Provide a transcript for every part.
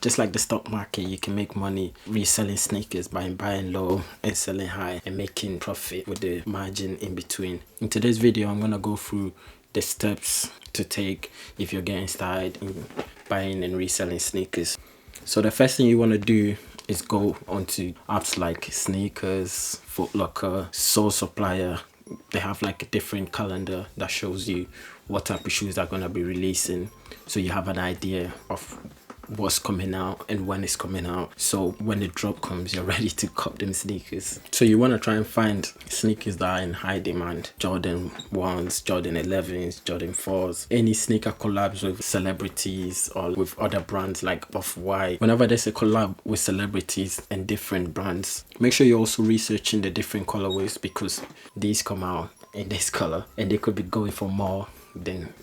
Just like the stock market, you can make money reselling sneakers by buying low and selling high and making profit with the margin in between. In today's video, I'm gonna go through the steps to take if you're getting started in buying and reselling sneakers. So the first thing you want to do is go onto apps like Sneakers, Foot Locker, Soul Supplier. They have like a different calendar that shows you what type of shoes are going to be releasing, so you have an idea of what's coming out and when it's coming out, so when the drop comes you're ready to cop them sneakers. So you want to try and find sneakers that are in high demand: Jordan 1s, Jordan 11s, Jordan 4s, any sneaker collabs with celebrities or with other brands like Off-White. Whenever there's a collab with celebrities and different brands, make sure you're also researching the different colorways, because these come out in this color and they could be going for more than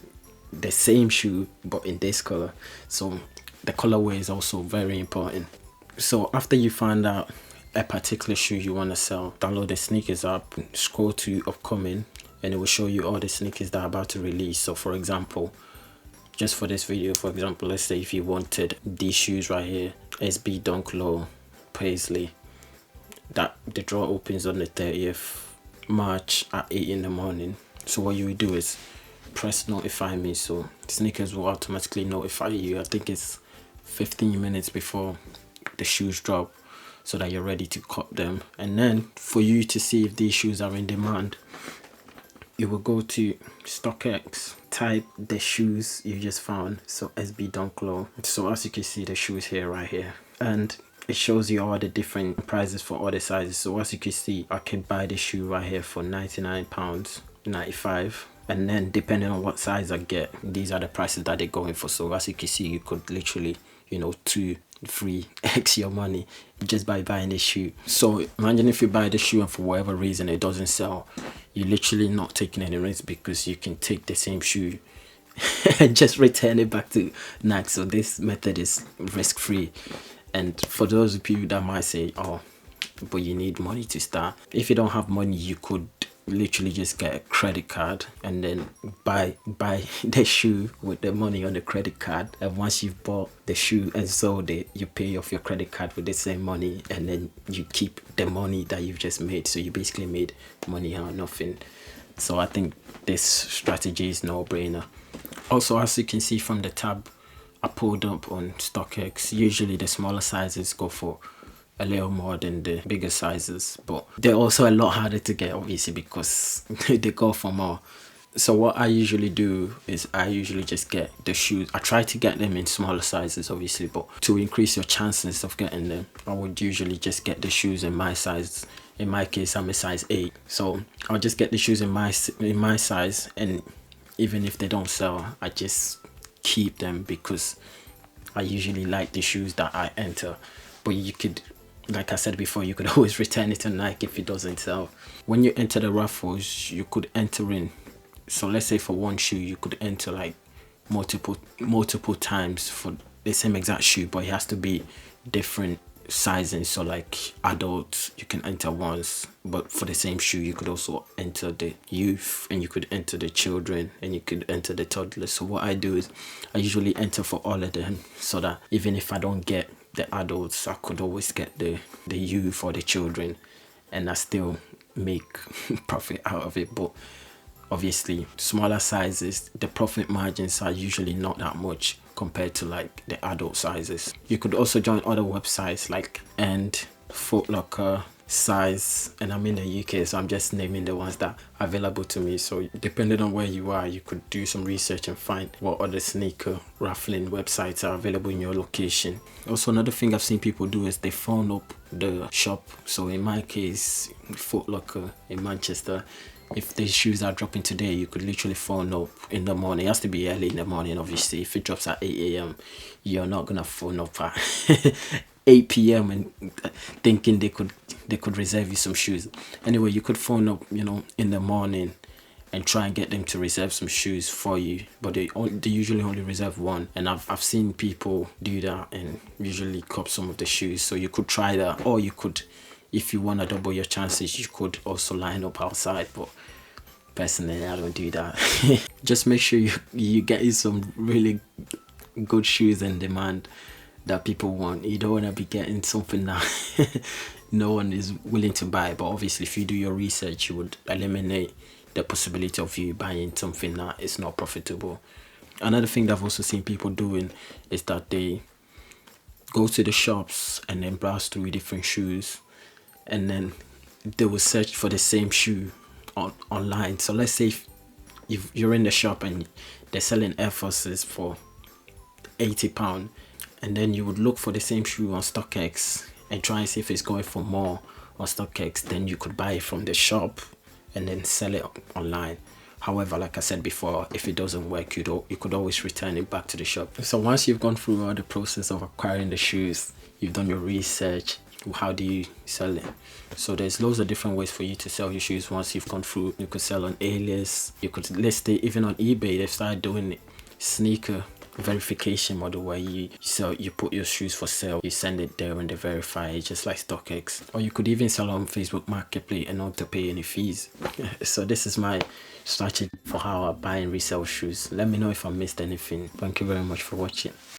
the same shoe but in this color. So the colorway is also very important. So after you find out a particular shoe you want to sell, download the Sneakers app, scroll to upcoming, and it will show you all the sneakers that are about to release. So for example, just for this video, for example, let's say if you wanted these shoes right here, SB Dunk Low Paisley, that the draw opens on the 30th March at 8 in the morning. So what you would do is press notify me, so Sneakers will automatically notify you. I think it's 15 minutes before the shoes drop, so that you're ready to cop them. And then for you to see if these shoes are in demand, you will go to StockX, type the shoes you just found, so SB Dunk Low. So as you can see, the shoes here, right here, and it shows you all the different prices for all the sizes. So as you can see, I can buy the shoe right here for £99.95, and then depending on what size I get, these are the prices that they're going for. So as you can see, you could literally, 2-3x your money just by buying this shoe. So imagine if you buy the shoe and for whatever reason it doesn't sell, you're literally not taking any risk, because you can take the same shoe and just return it back to Nike. So this method is risk free. And for those people that might say, oh, but you need money to start, if you don't have money, you could literally just get a credit card and then buy the shoe with the money on the credit card. And once you've bought the shoe and sold it, you pay off your credit card with the same money, and then you keep the money that you've just made. So you basically made money out of nothing. So I think this strategy is no-brainer. Also, as you can see from the tab I pulled up on StockX, usually the smaller sizes go for a little more than the bigger sizes, but they're also a lot harder to get, obviously, because they go for more. So what I usually do is I usually just get the shoes. I try to get them in smaller sizes, obviously, but to increase your chances of getting them, I would usually just get the shoes in my size. In my case, I'm a size 8, so I'll just get the shoes in my size, and even if they don't sell, I just keep them, because I usually like the shoes that I enter. But you could, like I said before, you could always return it to Nike if it doesn't sell. When you enter the raffles, you could enter in, so let's say for one shoe you could enter like multiple times for the same exact shoe, but it has to be different sizing. So like adults you can enter once, but for the same shoe you could also enter the youth, and you could enter the children, and you could enter the toddlers. So what I do is I usually enter for all of them, so that even if I don't get the adults, I could always get the youth or the children, and I still make profit out of it. But obviously smaller sizes, the profit margins are usually not that much compared to like the adult sizes. You could also join other websites like Foot Locker, Size, and I'm in the UK, so I'm just naming the ones that are available to me. So depending on where you are, you could do some research and find what other sneaker raffling websites are available in your location. Also, another thing I've seen people do is they phone up the shop. So in my case, Foot Locker in Manchester, if the shoes are dropping today, you could literally phone up in the morning. It has to be early in the morning, obviously. If it drops at 8 a.m, you're not gonna phone up at 8 p.m. and thinking they could reserve you some shoes. Anyway, you could phone up, in the morning and try and get them to reserve some shoes for you, but they usually only reserve one. And I've seen people do that and usually cop some of the shoes. So you could try that, or you could, if you want to double your chances, you could also line up outside. But personally, I don't do that. Just make sure you get some really good shoes in demand, that people want. You don't want to be getting something that no one is willing to buy. But obviously, if you do your research, you would eliminate the possibility of you buying something that is not profitable. Another thing that I've also seen people doing is that they go to the shops and then browse through different shoes, and then they will search for the same shoe online. So let's say if you're in the shop and they're selling Air Forces for £80, and then you would look for the same shoe on StockX and try and see if it's going for more on StockX, then you could buy it from the shop and then sell it online. However, like I said before, if it doesn't work, you could always return it back to the shop. So once you've gone through all the process of acquiring the shoes, you've done your research, how do you sell it? So there's loads of different ways for you to sell your shoes. Once you've gone through, you could sell on Alias, you could list it even on eBay. They've started doing it. Sneaker verification model where you put your shoes for sale, you send it there and they verify it, just like StockX. Or you could even sell on Facebook Marketplace and not to pay any fees. So this is my strategy for how I buy and resell shoes. Let me know if I missed anything. Thank you very much for watching.